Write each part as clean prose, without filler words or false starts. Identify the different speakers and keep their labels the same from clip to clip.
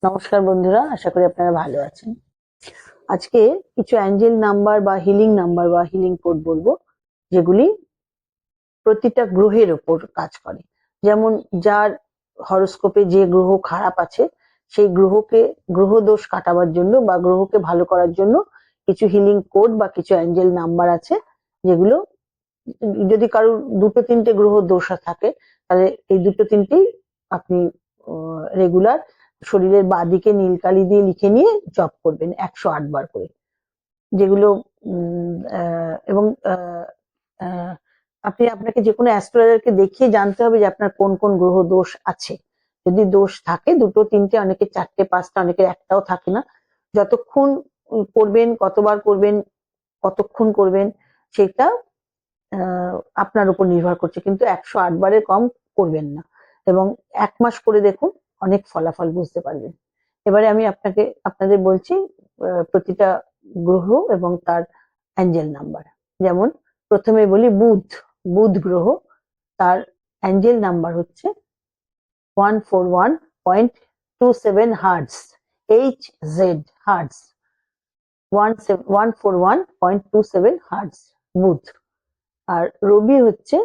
Speaker 1: নমস্কার বন্ধুরা, আশা করি আপনারা ভালো আছেন। আজকে কিছু অ্যাঞ্জেল নাম্বার বা হিলিং কোড বলবো, যেগুলি প্রতিটা গ্রহের ওপর কাজ করে। যেমন যার হরোস্কোপে যে গ্রহ খারাপ আছে, সেই গ্রহ দোষ কাটাবার জন্য বা গ্রহকে ভালো করার জন্য কিছু হিলিং কোড বা কিছু অ্যাঞ্জেল নাম্বার আছে, যেগুলো যদি কারোর দুটো তিনটে গ্রহ দোষ থাকে, তাহলে এই দুটো তিনটেই আপনি রেগুলার শরীরের বাঁদিকে নীল কালি দিয়ে লিখে নিয়ে জপ করবেন 108 বার করে। যেগুলো এবং আপনাকে যে কোনো অ্যাস্ট্রোলজারকে দেখিয়ে জানতে হবে যে আপনার কোন কোন গ্রহ দোষ আছে। যদি দোষ থাকে দুটো তিনটে, অনেকে চারটে পাঁচটা, অনেকে একটাও থাকে না। যতক্ষণ করবেন, কতবার করবেন, কতক্ষণ করবেন, সেটা আপনার উপর নির্ভর করছে, কিন্তু 108 বারের কম করবেন না। এবং 1 মাস করে দেখুন, অনেক ফলাফল বুঝতে পারবেন। এবারে আমি আপনাদের বলছি প্রতিটা গ্রহ এবং তার অ্যাঞ্জেল নাম্বার। যেমন প্রথমে বলি বুধ গ্রহ, তার অ্যাঞ্জেল নাম্বার হচ্ছে 141.27 হার্টজ, HZ হার্টজ, 141.27 হার্টজ বুধ। আর রবি হচ্ছে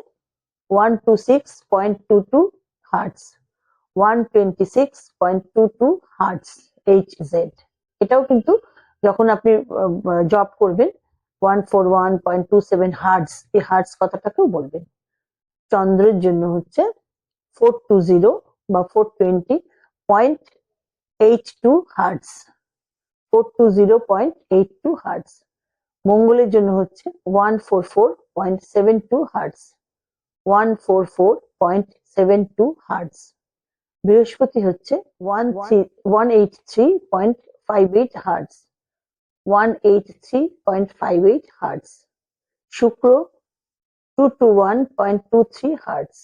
Speaker 1: 126.22 হার্টজ, 126.22 হার্টজ, HZ। এটাও কিন্তু যখন আপনি জব করবেন 141.27 হার্টজ, এই হার্টজ কথাটাকেও বলবেন। চন্দ্রের জন্য হচ্ছে 420 বা 420.82 হার্টজ, 420.82 হার্টজ। মঙ্গলের জন্য হচ্ছে 144.72 হার্টজ, 144.72 হার্টজ। বৃহস্পতি হচ্ছে 183.58 হার্টজ, 183.58 হার্টজ। শুক্র 221.23 হার্টজ,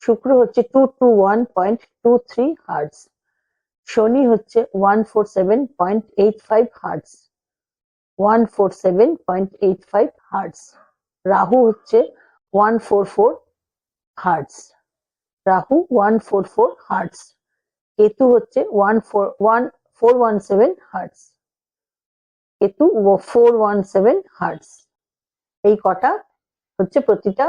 Speaker 1: শুক্র হচ্ছে 221.23 হার্টজ। শনি হচ্ছে 147.85 হার্টজ, 147.85 হার্টজ। রাহু হচ্ছে 144 হার্টজ, রাহু 144 হার্টজ। কেতু হচ্ছে 417 হার্টজ, কেতু 417 হার্টজ। এই কটা হচ্ছে প্রতিটা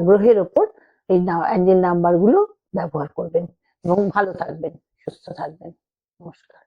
Speaker 1: গ্রহের ওপর এই অ্যাঞ্জেল নাম্বার গুলো ব্যবহার করবেন এবং ভালো থাকবেন, সুস্থ থাকবেন। নমস্কার।